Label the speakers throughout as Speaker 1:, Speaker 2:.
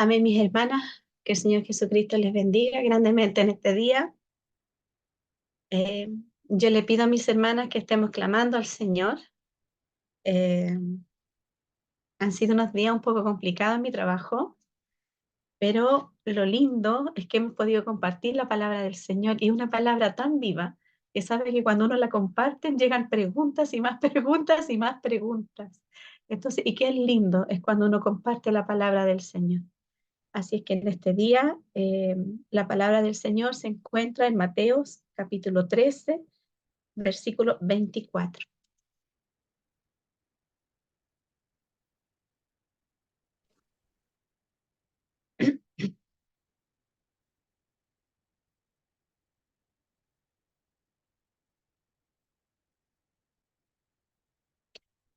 Speaker 1: Amén, mis hermanas, que el Señor Jesucristo les bendiga grandemente en este día. Eh, yo le pido a mis hermanas que estemos clamando al Señor. Eh, Han sido unos días un poco complicados en mi trabajo, pero lo lindo es que hemos podido compartir la palabra del Señor y una palabra tan viva que sabe que cuando uno la comparte llegan preguntas y más preguntas y más preguntas. Entonces, y qué lindo es cuando uno comparte la palabra del Señor. Así es que en este día la palabra del Señor se encuentra en Mateos capítulo 13, versículo 24.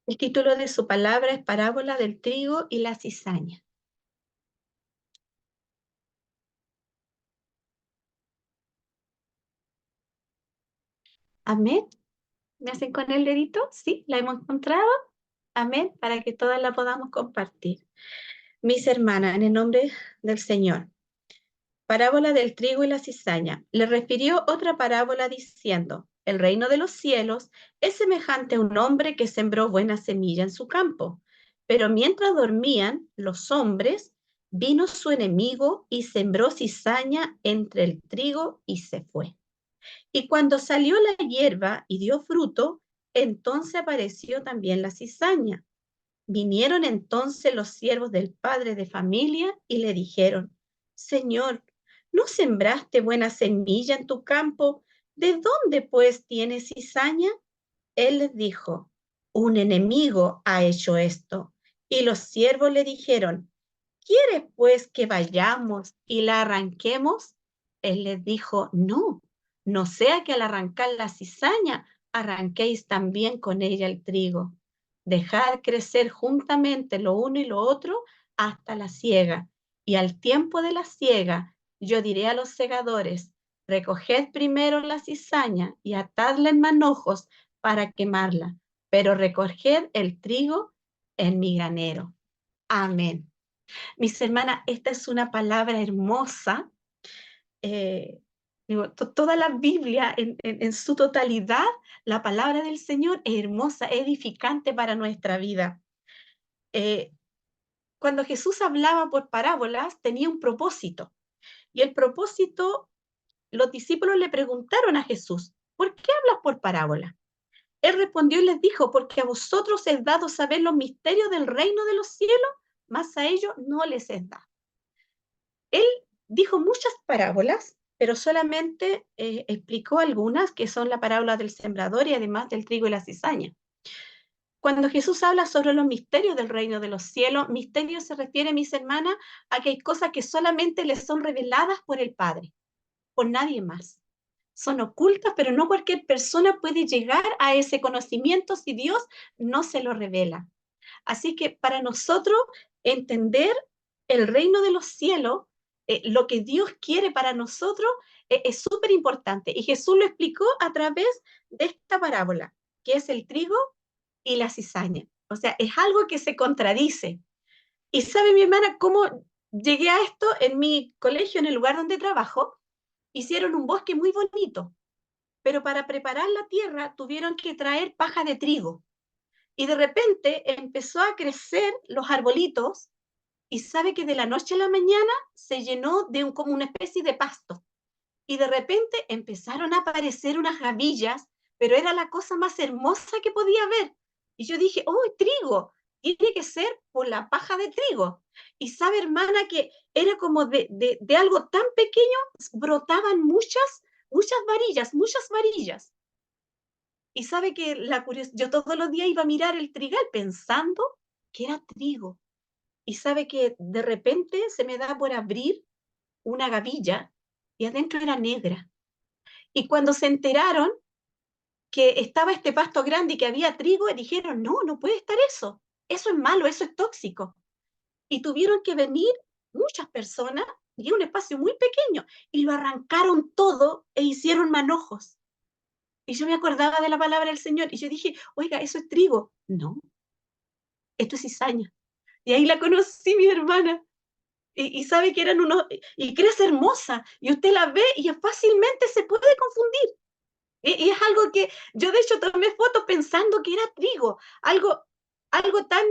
Speaker 1: El título de su palabra es Parábola del trigo y la cizaña. Amén. ¿Me hacen con el dedito? Sí, la hemos encontrado. Amén, para que todas la podamos compartir. Mis hermanas, en el nombre del Señor. Parábola del trigo y la cizaña. Le refirió otra parábola diciendo, el reino de los cielos es semejante a un hombre que sembró buena semilla en su campo. Pero mientras dormían los hombres, vino su enemigo y sembró cizaña entre el trigo y se fue. Y cuando salió la hierba y dio fruto, entonces apareció también la cizaña. Vinieron entonces los siervos del padre de familia y le dijeron, Señor, ¿no sembraste buena semilla en tu campo? ¿De dónde pues tienes cizaña? Él les dijo, un enemigo ha hecho esto. Y los siervos le dijeron, ¿quieres pues que vayamos y la arranquemos? Él les dijo, no, no sea que al arrancar la cizaña arranquéis también con ella el trigo. Dejad crecer juntamente lo uno y lo otro hasta la siega. Y al tiempo de la siega, yo diré a los segadores, recoged primero la cizaña y atadla en manojos para quemarla, pero recoged el trigo en mi granero. Amén. Mis hermanas, esta es una palabra hermosa. eh, Toda la Biblia en su totalidad, la palabra del Señor es hermosa, edificante para nuestra vida. Eh, Cuando Jesús hablaba por parábolas, tenía un propósito. Y el propósito, los discípulos le preguntaron a Jesús, ¿por qué hablas por parábola? Él respondió y les dijo, porque a vosotros es dado saber los misterios del reino de los cielos, mas a ellos no les es dado. Él dijo muchas parábolas, pero solamente explicó algunas, que son la parábola del sembrador y además del trigo y la cizaña. Cuando Jesús habla sobre los misterios del reino de los cielos, misterios se refiere, mis hermanas, a que hay cosas que solamente les son reveladas por el Padre, por nadie más. Son ocultas, pero no cualquier persona puede llegar a ese conocimiento si Dios no se lo revela. Así que para nosotros entender el reino de los cielos, lo que Dios quiere para nosotros, es súper importante. Y Jesús lo explicó a través de esta parábola, que es el trigo y la cizaña. O sea, es algo que se contradice. Y sabe mi hermana cómo llegué a esto en mi colegio, en el lugar donde trabajo, hicieron un bosque muy bonito, pero para preparar la tierra tuvieron que traer paja de trigo. Y de repente empezó a crecer los arbolitos y sabe que de la noche a la mañana se llenó de como una especie de pasto. Y de repente empezaron a aparecer unas gavillas, pero era la cosa más hermosa que podía ver. Y yo dije, oh, trigo, tiene que ser por la paja de trigo. Y sabe, hermana, que era como de algo tan pequeño, brotaban muchas varillas, muchas varillas. Y sabe que yo todos los días iba a mirar el trigal pensando que era trigo. Y sabe que de repente se me da por abrir una gavilla y adentro era negra. Y cuando se enteraron que estaba este pasto grande y que había trigo, dijeron, no, no puede estar eso. Eso es malo, eso es tóxico. Y tuvieron que venir muchas personas y un espacio muy pequeño y lo arrancaron todo e hicieron manojos. Y yo me acordaba de la palabra del Señor y yo dije, oiga, eso es trigo. No, esto es cizaña. Y ahí la conocí, mi hermana. y sabe que eran unos, y crece hermosa, y usted la ve y fácilmente se puede confundir. Y es algo que yo de hecho tomé fotos pensando que era trigo, algo tan,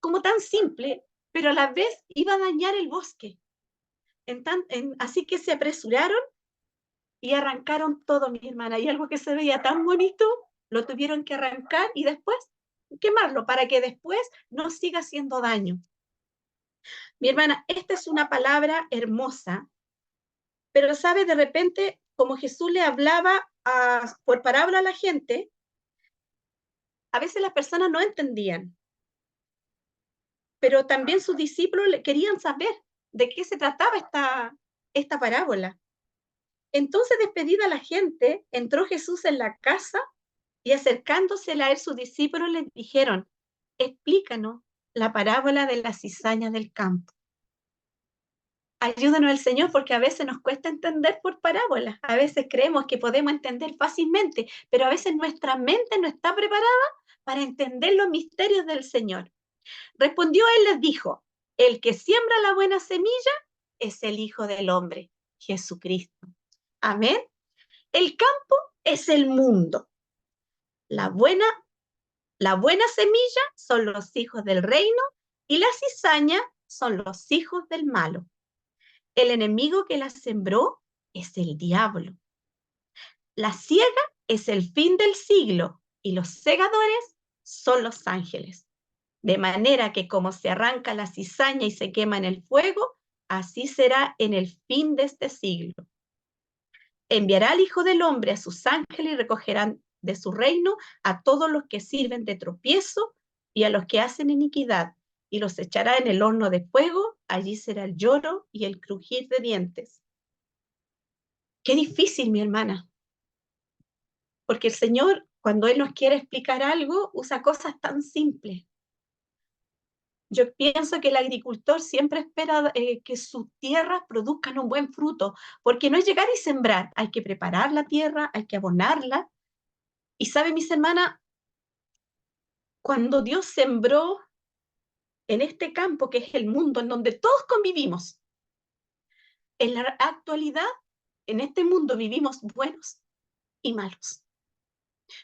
Speaker 1: como tan simple, pero a la vez iba a dañar el bosque. Así que se apresuraron y arrancaron todo, mi hermana, y algo que se veía tan bonito, lo tuvieron que arrancar y después quemarlo para que después no siga haciendo daño. Mi hermana, esta es una palabra hermosa, pero sabe, de repente, como Jesús le hablaba por parábola a la gente, a veces las personas no entendían, pero también sus discípulos querían saber de qué se trataba esta parábola. Entonces, despedida la gente, entró Jesús en la casa y acercándose a él, sus discípulos le dijeron, explícanos la parábola de la cizaña del campo. Ayúdanos el Señor, porque a veces nos cuesta entender por parábolas. A veces creemos que podemos entender fácilmente, pero a veces nuestra mente no está preparada para entender los misterios del Señor. Respondió él, les dijo, el que siembra la buena semilla es el Hijo del Hombre, Jesucristo. Amén. El campo es el mundo. La buena semilla son los hijos del reino y la cizaña son los hijos del malo. El enemigo que la sembró es el diablo. La siega es el fin del siglo y los segadores son los ángeles. De manera que como se arranca la cizaña y se quema en el fuego, así será en el fin de este siglo. Enviará al Hijo del Hombre a sus ángeles y recogerán de su reino a todos los que sirven de tropiezo y a los que hacen iniquidad, y los echará en el horno de fuego, allí será el lloro y el crujir de dientes. Qué difícil, mi hermana, porque el Señor, cuando Él nos quiere explicar algo, usa cosas tan simples. Yo pienso que el agricultor siempre espera que sus tierras produzcan un buen fruto, porque no es llegar y sembrar, hay que preparar la tierra, hay que abonarla. Y sabe, mis hermanas, cuando Dios sembró en este campo que es el mundo, en donde todos convivimos, en la actualidad, en este mundo vivimos buenos y malos.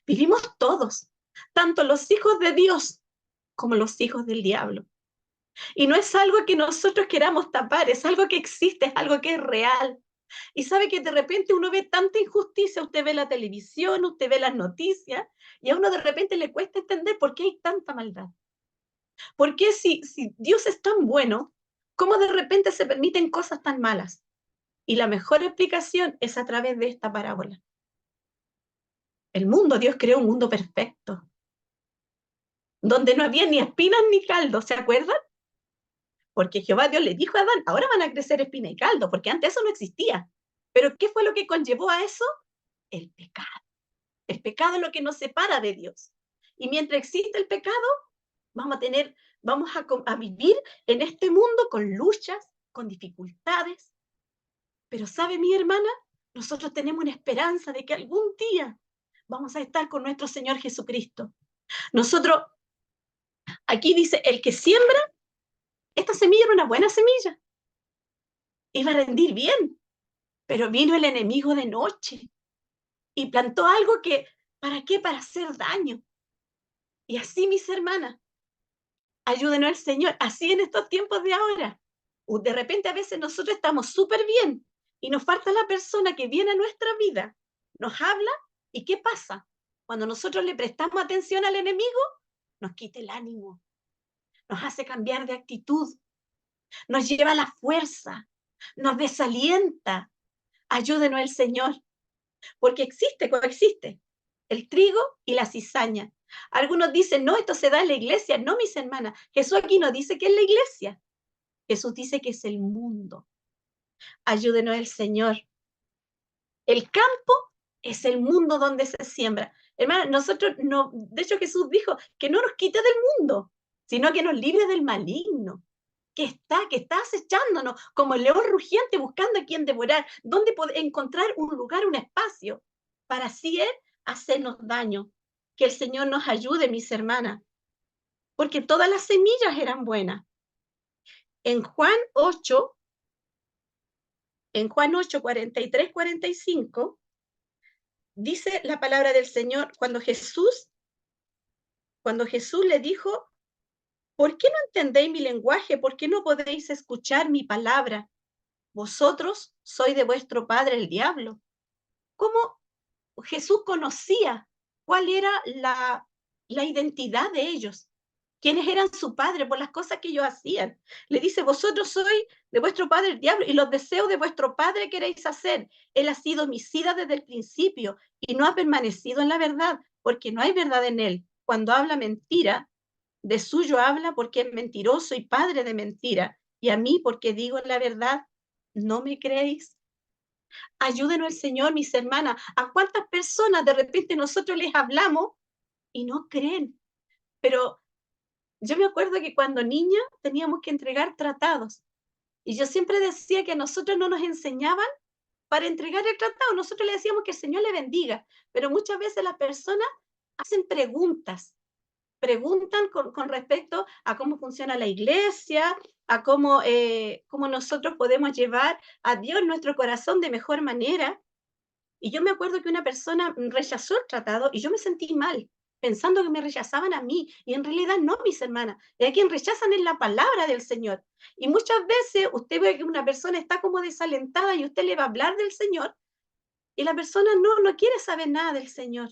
Speaker 1: Vivimos todos, tanto los hijos de Dios como los hijos del diablo. Y no es algo que nosotros queramos tapar, es algo que existe, es algo que es real. Y sabe que de repente uno ve tanta injusticia, usted ve la televisión, usted ve las noticias, y a uno de repente le cuesta entender por qué hay tanta maldad. ¿Por qué si Dios es tan bueno, cómo de repente se permiten cosas tan malas? Y la mejor explicación es a través de esta parábola. El mundo, Dios creó un mundo perfecto, donde no había ni espinas ni caldo, ¿se acuerdan? Porque Jehová Dios le dijo a Adán, ahora van a crecer espina y caldo, porque antes eso no existía. Pero ¿qué fue lo que conllevó a eso? El pecado. El pecado es lo que nos separa de Dios. Y mientras existe el pecado, vamos a vivir en este mundo con luchas, con dificultades. Pero ¿sabe, mi hermana? Nosotros tenemos una esperanza de que algún día vamos a estar con nuestro Señor Jesucristo. Nosotros, aquí dice, el que siembra, esta semilla era una buena semilla. Iba a rendir bien, pero vino el enemigo de noche y plantó algo que, ¿para qué? Para hacer daño. Y así, mis hermanas, ayúdenos el Señor, así en estos tiempos de ahora. De repente a veces nosotros estamos súper bien y nos falta la persona que viene a nuestra vida, nos habla y ¿qué pasa? Cuando nosotros le prestamos atención al enemigo, nos quita el ánimo, nos hace cambiar de actitud, nos lleva a la fuerza, nos desalienta. Ayúdenos el Señor, porque coexiste el trigo y la cizaña. Algunos dicen, no, esto se da en la iglesia. No, mis hermanas, Jesús aquí no dice que es la iglesia. Jesús dice que es el mundo. Ayúdenos el Señor. El campo es el mundo donde se siembra. Hermana, nosotros no, de hecho Jesús dijo que no nos quite del mundo, sino que nos libre del maligno, que está acechándonos como el león rugiente buscando a quien devorar, donde poder encontrar un lugar, un espacio, para así él hacernos daño. Que el Señor nos ayude, mis hermanas, porque todas las semillas eran buenas. En Juan 8, en Juan 8, 43, 45, dice la palabra del Señor, cuando Jesús le dijo, ¿por qué no entendéis mi lenguaje? ¿Por qué no podéis escuchar mi palabra? Vosotros sois de vuestro padre el diablo. ¿Cómo Jesús conocía cuál era la identidad de ellos? ¿Quiénes eran su padre por las cosas que ellos hacían? Le dice, vosotros sois de vuestro padre el diablo y los deseos de vuestro padre queréis hacer. Él ha sido homicida desde el principio y no ha permanecido en la verdad, porque no hay verdad en él. Cuando habla mentira, de suyo habla porque es mentiroso y padre de mentira. Y a mí, porque digo la verdad, ¿no me creéis? Ayúdenos el Señor, mis hermanas. ¿A cuántas personas de repente nosotros les hablamos y no creen? Pero yo me acuerdo que cuando niña teníamos que entregar tratados. Y yo siempre decía que a nosotros no nos enseñaban para entregar el tratado. Nosotros le decíamos que el Señor le bendiga. Pero muchas veces las personas hacen preguntas. Preguntan con respecto a cómo funciona la iglesia, a cómo nosotros podemos llevar a Dios en nuestro corazón de mejor manera. Y yo me acuerdo que una persona rechazó el tratado y yo me sentí mal, pensando que me rechazaban a mí, y en realidad no, mis hermanas. Y a quien rechazan es la palabra del Señor. Y muchas veces usted ve que una persona está como desalentada y usted le va a hablar del Señor, y la persona no quiere saber nada del Señor,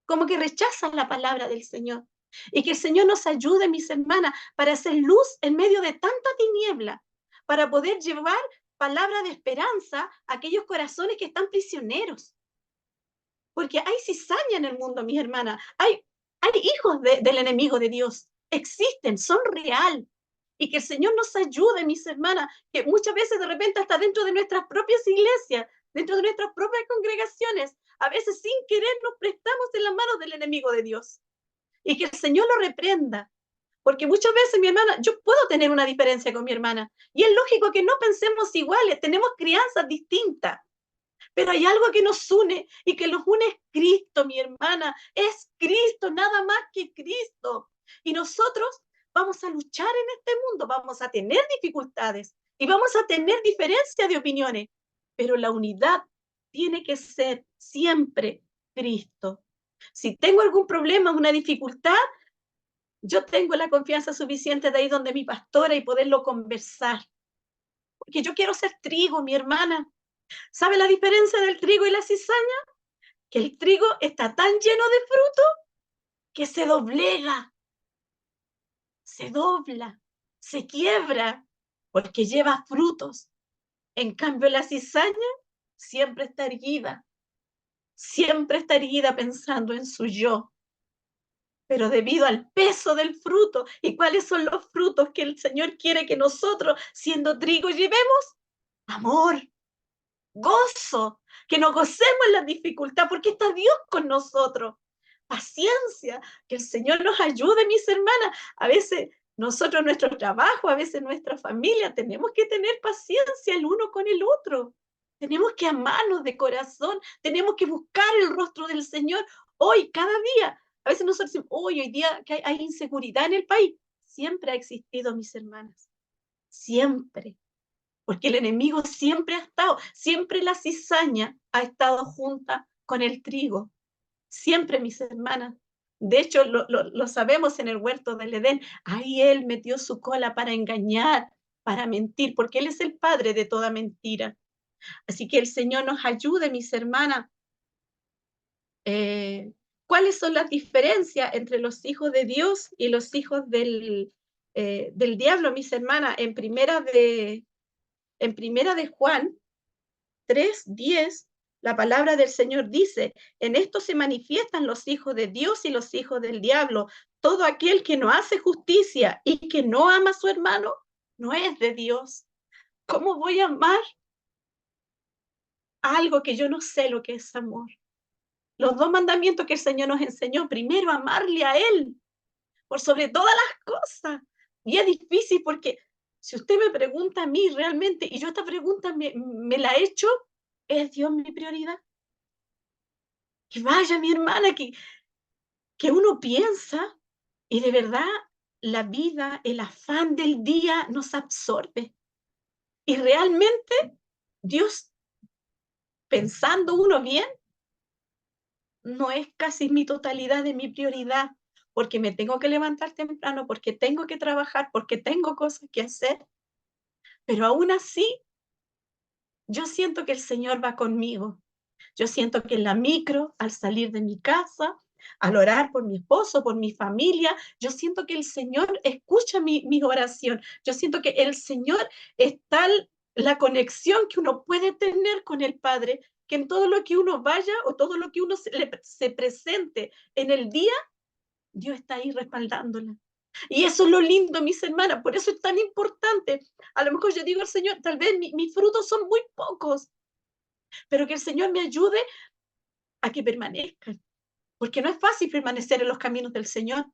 Speaker 1: como que rechazan la palabra del Señor. Y que el Señor nos ayude, mis hermanas, para hacer luz en medio de tanta tiniebla, para poder llevar palabra de esperanza a aquellos corazones que están prisioneros. Porque hay cizaña en el mundo, mis hermanas. Hay hijos del enemigo de Dios. Existen, son real. Y que el Señor nos ayude, mis hermanas, que muchas veces de repente hasta dentro de nuestras propias iglesias, dentro de nuestras propias congregaciones, a veces sin querer nos prestamos en las manos del enemigo de Dios. Y que el Señor lo reprenda. Porque muchas veces, mi hermana, yo puedo tener una diferencia con mi hermana. Y es lógico que no pensemos iguales, tenemos crianzas distintas. Pero hay algo que nos une y que nos une es Cristo, mi hermana. Es Cristo, nada más que Cristo. Y nosotros vamos a luchar en este mundo, vamos a tener dificultades y vamos a tener diferencias de opiniones. Pero la unidad tiene que ser siempre Cristo. Si tengo algún problema, una dificultad, yo tengo la confianza suficiente de ir donde mi pastora y poderlo conversar. Porque yo quiero ser trigo, mi hermana. ¿Sabe la diferencia del trigo y la cizaña? Que el trigo está tan lleno de fruto que se doblega, se dobla, se quiebra, porque lleva frutos. En cambio, la cizaña siempre está erguida pensando en su yo. Pero debido al peso del fruto, ¿y cuáles son los frutos que el Señor quiere que nosotros, siendo trigo, llevemos? Amor, gozo, que nos gocemos en la dificultad, porque está Dios con nosotros. Paciencia, que el Señor nos ayude, mis hermanas. A veces nosotros, en nuestro trabajo, a veces nuestra familia, tenemos que tener paciencia el uno con el otro. Tenemos que amarnos de corazón, tenemos que buscar el rostro del Señor hoy, cada día. A veces nosotros decimos, hoy día que hay inseguridad en el país. Siempre ha existido, mis hermanas. Siempre. Porque el enemigo siempre ha estado, siempre la cizaña ha estado junta con el trigo. Siempre, mis hermanas. De hecho, lo sabemos en el huerto del Edén. Ahí él metió su cola para engañar, para mentir, porque él es el padre de toda mentira. Así que el Señor nos ayude, mis hermanas. ¿Cuáles son las diferencias entre los hijos de Dios y los hijos del diablo, mis hermanas? En primera de Juan 3:10, la palabra del Señor dice, en esto se manifiestan los hijos de Dios y los hijos del diablo. Todo aquel que no hace justicia y que no ama a su hermano, no es de Dios. ¿Cómo voy a amar algo que yo no sé lo que es amor? Los dos mandamientos que el Señor nos enseñó, primero amarle a Él, por sobre todas las cosas. Y es difícil porque si usted me pregunta a mí realmente, y yo esta pregunta me la he hecho, ¿es Dios mi prioridad? Que vaya, mi hermana, que uno piensa y de verdad la vida, el afán del día nos absorbe. Y realmente Dios, pensando uno bien, no es casi mi totalidad de mi prioridad, porque me tengo que levantar temprano, porque tengo que trabajar, porque tengo cosas que hacer, pero aún así yo siento que el Señor va conmigo. Yo siento que en la micro, al salir de mi casa, al orar por mi esposo, por mi familia, yo siento que el Señor escucha mi oración. Yo siento que el Señor es tal la conexión que uno puede tener con el Padre, que en todo lo que uno vaya o todo lo que uno se presente en el día, Dios está ahí respaldándola. Y eso es lo lindo, mis hermanas, por eso es tan importante. A lo mejor yo digo al Señor, tal vez mis frutos son muy pocos, pero que el Señor me ayude a que permanezcan, porque no es fácil permanecer en los caminos del Señor,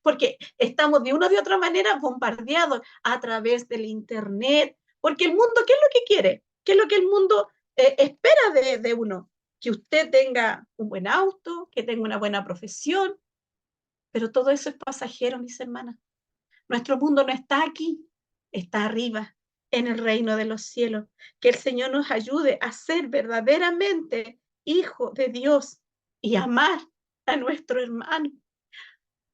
Speaker 1: porque estamos de una u otra manera bombardeados a través del Internet, porque el mundo, ¿qué es lo que quiere? ¿Qué es lo que el mundo espera de uno? Que usted tenga un buen auto, que tenga una buena profesión, pero todo eso es pasajero, mis hermanas. Nuestro mundo no está aquí, está arriba, en el reino de los cielos. Que el Señor nos ayude a ser verdaderamente hijos de Dios y amar a nuestro hermano.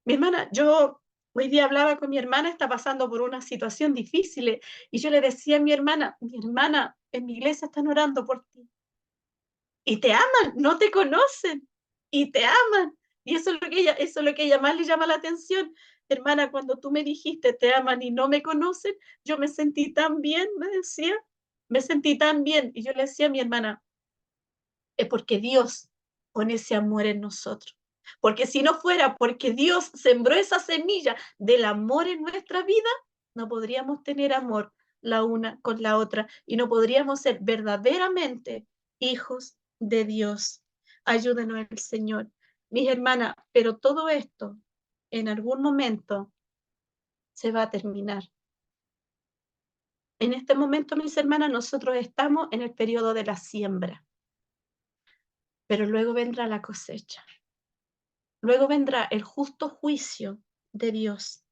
Speaker 1: Mi hermana, yo hoy día hablaba con mi hermana, está pasando por una situación difícil y yo le decía a mi hermana, en mi iglesia están orando por ti y te aman, no te conocen y te aman. Y eso es lo que ella más le llama la atención. Hermana, cuando tú me dijiste te aman y no me conocen, yo me sentí tan bien, me decía, me sentí tan bien. Y yo le decía a mi hermana, es porque Dios pone ese amor en nosotros. Porque si no fuera porque Dios sembró esa semilla del amor en nuestra vida, no podríamos tener amor la una con la otra y no podríamos ser verdaderamente hijos de Dios. Ayúdenos el Señor. Mis hermanas, pero todo esto en algún momento se va a terminar. En este momento, mis hermanas, nosotros estamos en el periodo de la siembra, pero luego vendrá la cosecha. Luego vendrá el justo juicio de Dios.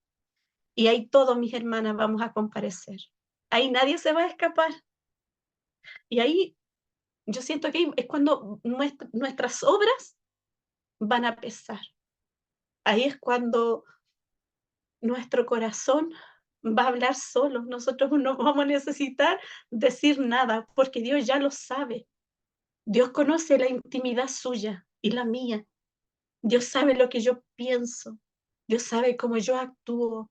Speaker 1: Y ahí todos, mis hermanas, vamos a comparecer. Ahí nadie se va a escapar. Y ahí yo siento que es cuando nuestras obras van a pesar. Ahí es cuando nuestro corazón va a hablar solo. Nosotros no vamos a necesitar decir nada, porque Dios ya lo sabe. Dios conoce la intimidad suya y la mía. Dios sabe lo que yo pienso. Dios sabe cómo yo actúo.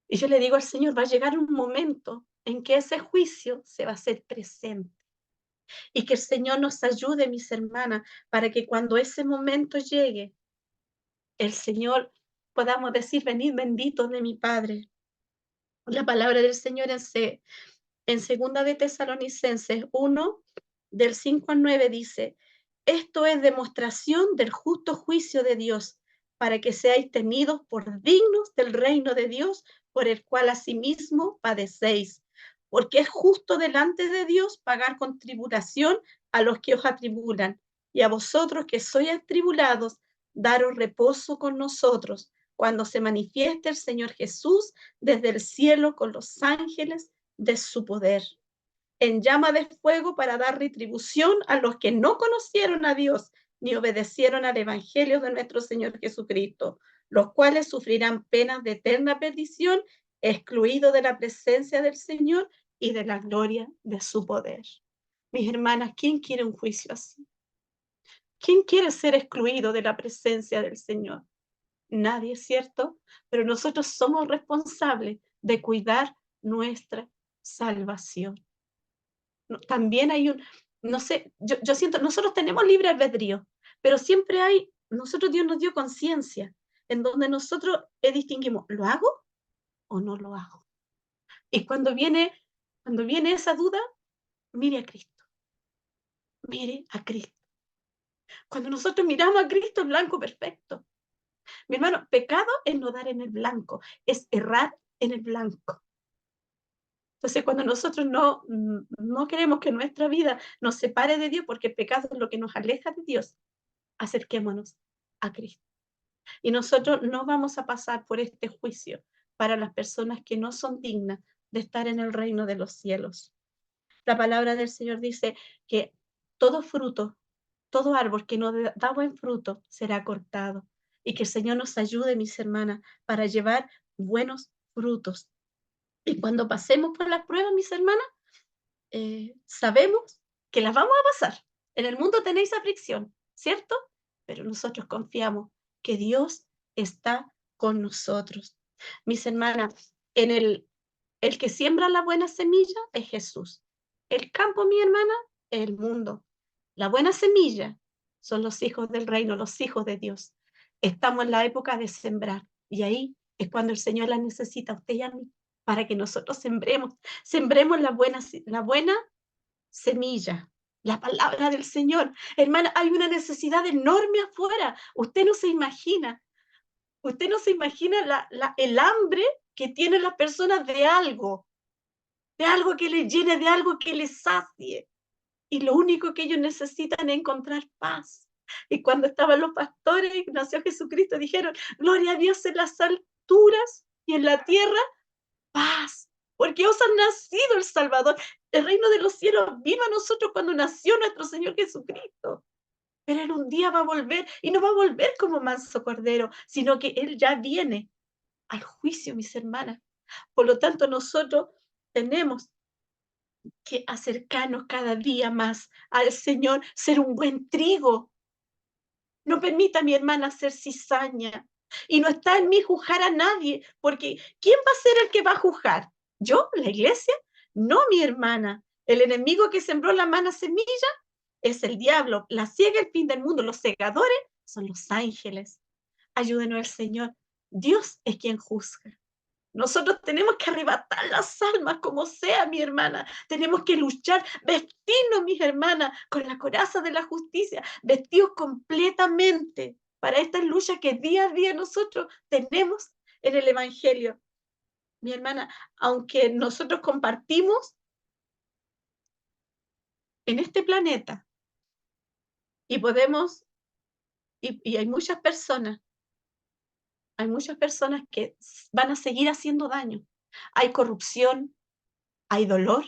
Speaker 1: Y yo le digo al Señor, va a llegar un momento en que ese juicio se va a hacer presente. Y que el Señor nos ayude, mis hermanas, para que cuando ese momento llegue, el Señor podamos decir, venid benditos de mi Padre. La palabra del Señor en segunda de Tesalonicenses 1, del 5 al 9 dice, esto es demostración del justo juicio de Dios, para que seáis tenidos por dignos del reino de Dios, por el cual asimismo padecéis. Porque es justo delante de Dios pagar con tribulación a los que os atribulan, y a vosotros que sois atribulados, daros reposo con nosotros, cuando se manifieste el Señor Jesús desde el cielo con los ángeles de su poder, en llama de fuego para dar retribución a los que no conocieron a Dios ni obedecieron al Evangelio de nuestro Señor Jesucristo, los cuales sufrirán penas de eterna perdición, excluidos de la presencia del Señor y de la gloria de su poder. Mis hermanas, ¿quién quiere un juicio así? ¿Quién quiere ser excluido de la presencia del Señor? Nadie, ¿cierto? Pero nosotros somos responsables de cuidar nuestra salvación. También hay no sé, yo siento, nosotros tenemos libre albedrío, pero siempre hay, nosotros Dios nos dio conciencia, en donde nosotros distinguimos, ¿lo hago o no lo hago? Y cuando viene esa duda, mire a Cristo, mire a Cristo. Cuando nosotros miramos a Cristo, blanco perfecto. Mi hermano, pecado es no dar en el blanco, es errar en el blanco. Entonces, cuando nosotros no queremos que nuestra vida nos separe de Dios, porque el pecado es lo que nos aleja de Dios, acerquémonos a Cristo. Y nosotros no vamos a pasar por este juicio para las personas que no son dignas de estar en el reino de los cielos. La palabra del Señor dice que todo fruto, todo árbol que no da buen fruto será cortado. Y que el Señor nos ayude, mis hermanas, para llevar buenos frutos. Y cuando pasemos por las pruebas, mis hermanas, sabemos que las vamos a pasar. En el mundo tenéis aflicción, ¿cierto? Pero nosotros confiamos que Dios está con nosotros. Mis hermanas, el que siembra la buena semilla es Jesús. El campo, mi hermana, es el mundo. La buena semilla son los hijos del reino, los hijos de Dios. Estamos en la época de sembrar y ahí es cuando el Señor la necesita a usted y a mí para que nosotros sembremos la buena semilla, la palabra del Señor. Hermana, hay una necesidad enorme afuera. Usted no se imagina el hambre que tienen las personas de algo que les llene, de algo que les sacie. Y lo único que ellos necesitan es encontrar paz. Y cuando estaban los pastores y nació Jesucristo, dijeron, gloria a Dios en las alturas y en la tierra, paz. Porque os ha nacido el Salvador. El reino de los cielos vino a nosotros cuando nació nuestro Señor Jesucristo. Pero Él un día va a volver, y no va a volver como manso cordero, sino que Él ya viene al juicio, mis hermanas. Por lo tanto, nosotros tenemos que acercarnos cada día más al Señor, ser un buen trigo. No permita a mi hermana ser cizaña. Y no está en mí juzgar a nadie, porque ¿quién va a ser el que va a juzgar? ¿Yo? ¿La iglesia? No, mi hermana. El enemigo que sembró la mala semilla es el diablo. La ciega, el fin del mundo. Los segadores son los ángeles. Ayúdenos el Señor. Dios es quien juzga. Nosotros tenemos que arrebatar las almas como sea, mi hermana. Tenemos que luchar, vestirnos, mis hermanas, con la coraza de la justicia, vestidos completamente para esta lucha que día a día nosotros tenemos en el Evangelio. Mi hermana, aunque nosotros compartimos en este planeta y podemos, y hay muchas personas que van a seguir haciendo daño. Hay corrupción, hay dolor.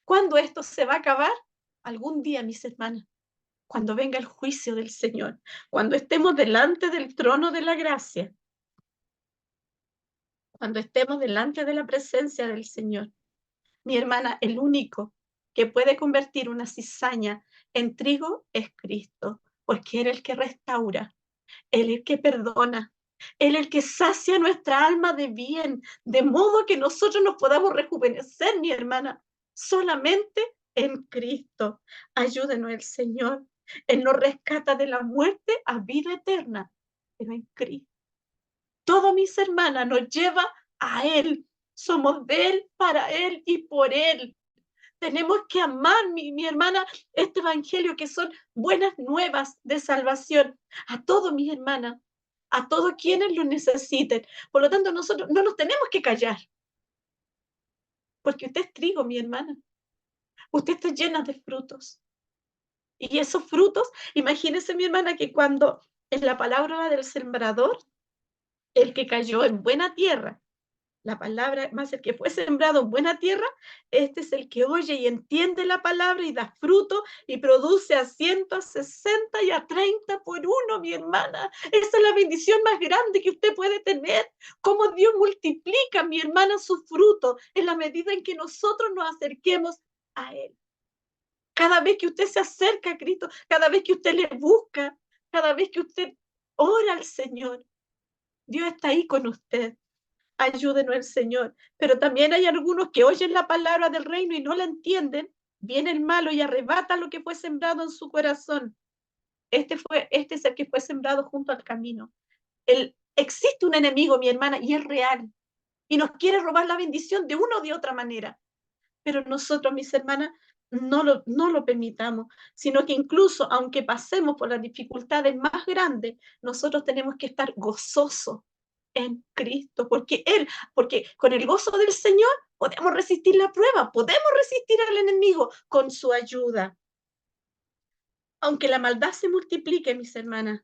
Speaker 1: ¿Cuándo esto se va a acabar? Algún día, mis hermanas, cuando venga el juicio del Señor, cuando estemos delante del trono de la gracia, cuando estemos delante de la presencia del Señor. Mi hermana, el único que puede convertir una cizaña en trigo es Cristo, porque Él es el que restaura, Él es el que perdona, Él es el que sacia nuestra alma de bien, de modo que nosotros nos podamos rejuvenecer, mi hermana, solamente en Cristo. Ayúdenos el Señor. Él nos rescata de la muerte a vida eterna, pero en Cristo. Todo, mis hermanas, nos lleva a Él. Somos de Él, para Él y por Él. Tenemos que amar, mi hermana, este evangelio que son buenas nuevas de salvación a todos, mis hermanas, a todos quienes lo necesiten. Por lo tanto, nosotros no nos tenemos que callar, porque usted es trigo, mi hermana. Usted está llena de frutos. Y esos frutos, imagínese, mi hermana, que cuando en la palabra del sembrador, el que cayó en buena tierra, la palabra, más el que fue sembrado en buena tierra, este es el que oye y entiende la palabra y da fruto y produce a 100, a 60 y a 30 por uno, mi hermana. Esa es la bendición más grande que usted puede tener. Cómo Dios multiplica, mi hermana, su fruto en la medida en que nosotros nos acerquemos a Él. Cada vez que usted se acerca a Cristo, cada vez que usted le busca, cada vez que usted ora al Señor, Dios está ahí con usted. Ayúdenos el Señor. Pero también hay algunos que oyen la palabra del reino y no la entienden. Viene el malo y arrebata lo que fue sembrado en su corazón. Este es el que fue sembrado junto al camino. Existe un enemigo, mi hermana, y es real. Y nos quiere robar la bendición de una o de otra manera. Pero nosotros, mis hermanas, no lo permitamos, sino que incluso aunque pasemos por las dificultades más grandes, nosotros tenemos que estar gozosos en Cristo, porque con el gozo del Señor podemos resistir la prueba, podemos resistir al enemigo con su ayuda. Aunque la maldad se multiplique, mis hermanas,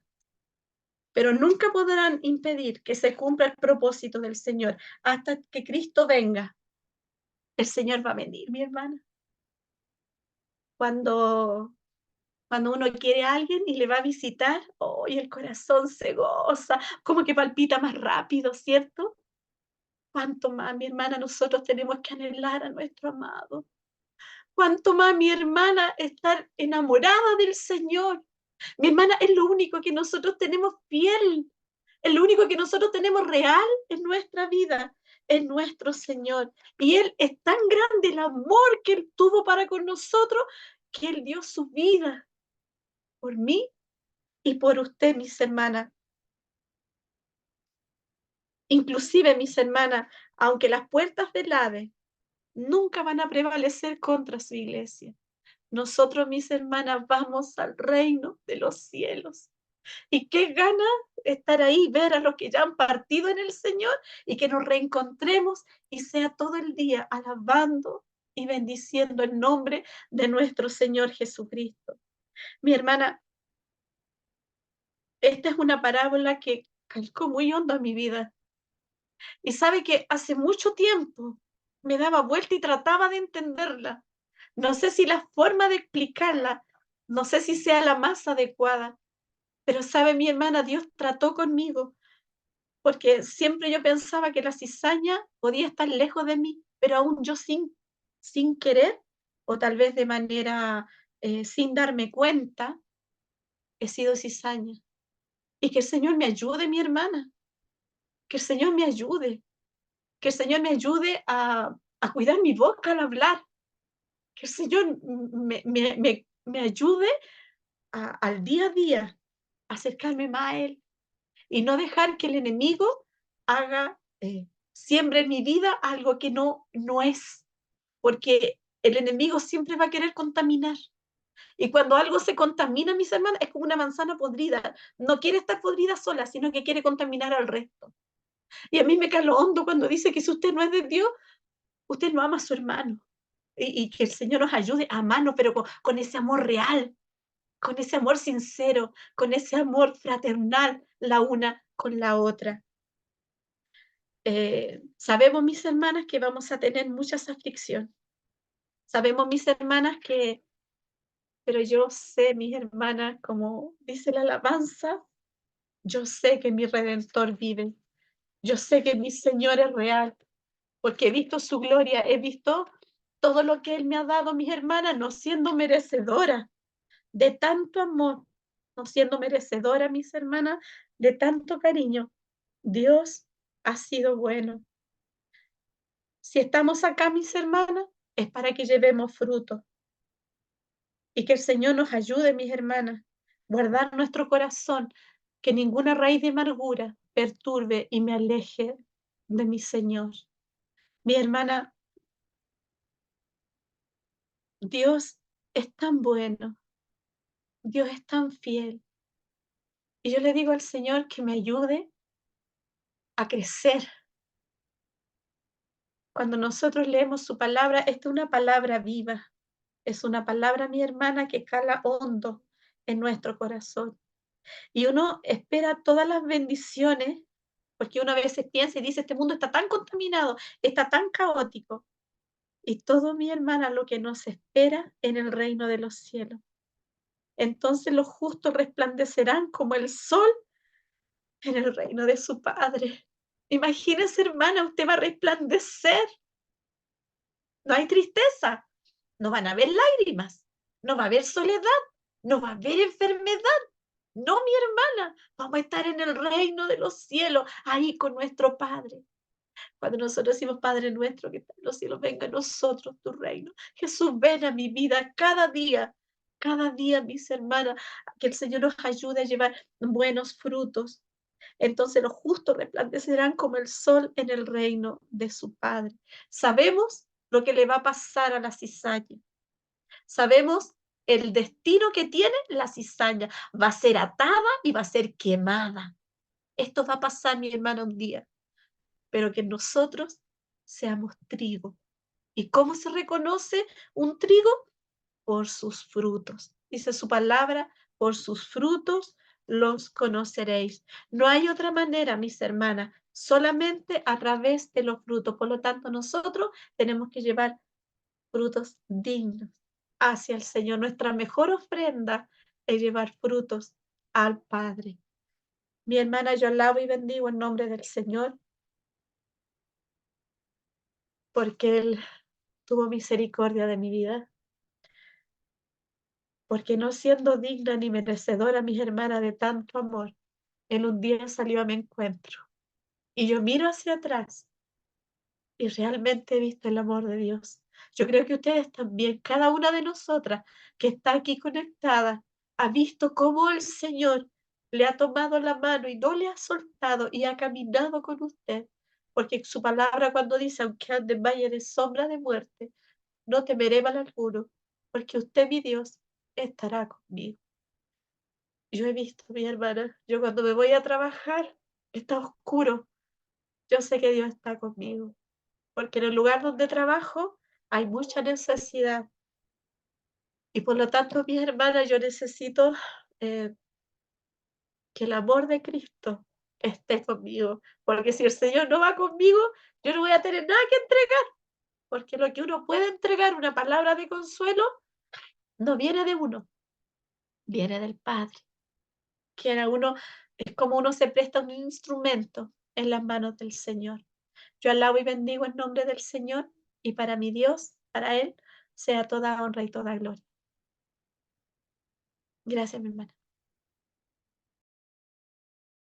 Speaker 1: pero nunca podrán impedir que se cumpla el propósito del Señor hasta que Cristo venga. El Señor va a venir, mi hermana. Cuando, cuando uno quiere a alguien y le va a visitar, oh, y el corazón se goza, como que palpita más rápido, ¿cierto? Cuánto más, mi hermana, nosotros tenemos que anhelar a nuestro amado. Cuánto más, mi hermana, estar enamorada del Señor. Mi hermana, es lo único que nosotros tenemos fiel, es lo único que nosotros tenemos real en nuestra vida, es nuestro Señor. Y Él es tan grande el amor que Él tuvo para con nosotros, que Él dio su vida por mí y por usted, mis hermanas. Inclusive, mis hermanas, aunque las puertas del Hades nunca van a prevalecer contra su iglesia, nosotros, mis hermanas, vamos al reino de los cielos. Y qué gana estar ahí, ver a los que ya han partido en el Señor y que nos reencontremos y sea todo el día alabando y bendiciendo el nombre de nuestro Señor Jesucristo. Mi hermana, esta es una parábola que calcó muy hondo a mi vida. Y sabe que hace mucho tiempo me daba vuelta y trataba de entenderla. No sé si la forma de explicarla, no sé si sea la más adecuada, pero sabe mi hermana, Dios trató conmigo, porque siempre yo pensaba que la cizaña podía estar lejos de mí, pero aún yo sin querer, o tal vez de manera sin darme cuenta, he sido cizaña. Y que el Señor me ayude, mi hermana, que el Señor me ayude, que el Señor me ayude a cuidar mi boca al hablar, que el Señor me ayude al día a día a acercarme más a Él y no dejar que el enemigo haga, siembre en mi vida algo que no es, porque el enemigo siempre va a querer contaminar. Y cuando algo se contamina, mis hermanas, es como una manzana podrida. No quiere estar podrida sola, sino que quiere contaminar al resto. Y a mí me caló hondo cuando dice que si usted no es de Dios, usted no ama a su hermano. Y que el Señor nos ayude a amarnos, pero con ese amor real, con ese amor sincero, con ese amor fraternal, la una con la otra. Sabemos, mis hermanas, que vamos a tener muchas aflicciones. Sabemos, mis hermanas, pero yo sé, mis hermanas, como dice la alabanza, yo sé que mi Redentor vive. Yo sé que mi Señor es real, porque he visto su gloria, he visto todo lo que Él me ha dado, mis hermanas, no siendo merecedora de tanto amor, no siendo merecedora, mis hermanas, de tanto cariño. Dios ha sido bueno. Si estamos acá, mis hermanas, es para que llevemos fruto y que el Señor nos ayude, mis hermanas, guardar nuestro corazón, que ninguna raíz de amargura perturbe y me aleje de mi Señor. Mi hermana, Dios es tan bueno, Dios es tan fiel. Y yo le digo al Señor que me ayude a crecer. Cuando nosotros leemos su palabra, esta es una palabra viva. Es una palabra, mi hermana, que cala hondo en nuestro corazón. Y uno espera todas las bendiciones, porque uno a veces piensa y dice, este mundo está tan contaminado, está tan caótico. Y todo, mi hermana, lo que nos espera en el reino de los cielos. Entonces los justos resplandecerán como el sol en el reino de su Padre. Imagínese, hermana, usted va a resplandecer. No hay tristeza, no van a haber lágrimas, no va a haber soledad, no va a haber enfermedad. No, mi hermana, vamos a estar en el reino de los cielos, ahí con nuestro Padre. Cuando nosotros decimos, Padre nuestro que está en los cielos, venga a nosotros tu reino. Jesús, ven a mi vida cada día, mis hermanas, que el Señor nos ayude a llevar buenos frutos. Entonces los justos resplandecerán como el sol en el reino de su Padre. Sabemos lo que le va a pasar a la cizaña. Sabemos el destino que tiene la cizaña. Va a ser atada y va a ser quemada. Esto va a pasar, mi hermana, un día. Pero que nosotros seamos trigo. ¿Y cómo se reconoce un trigo? Por sus frutos. Dice su palabra, por sus frutos los conoceréis. No hay otra manera, mis hermanas, solamente a través de los frutos. Por lo tanto, nosotros tenemos que llevar frutos dignos, hacia el Señor. Nuestra mejor ofrenda es llevar frutos al Padre. Mi hermana, yo alabo y bendigo en nombre del Señor, porque Él tuvo misericordia de mi vida, porque no siendo digna ni merecedora, mis hermanas, de tanto amor, Él un día salió a mi encuentro. Y yo miro hacia atrás y realmente he visto el amor de Dios. Yo creo que ustedes también, cada una de nosotras que está aquí conectada, ha visto cómo el Señor le ha tomado la mano y no le ha soltado y ha caminado con usted. Porque su palabra cuando dice, aunque ande en valle de sombra de muerte, no temeré mal alguno, porque usted, mi Dios, estará conmigo. Yo he visto, mi hermana, yo cuando me voy a trabajar, está oscuro, yo sé que Dios está conmigo, porque en el lugar donde trabajo hay mucha necesidad y por lo tanto, mi hermana, yo necesito eh, que el amor de Cristo esté conmigo, porque si el Señor no va conmigo, yo no voy a tener nada que entregar, porque lo que uno puede entregar, una palabra de consuelo, no viene de uno, viene del Padre. Que a uno es como uno se presta un instrumento en las manos del Señor. Yo alabo y bendigo en nombre del Señor y para mi Dios, para Él, sea toda honra y toda gloria. Gracias, mi hermana.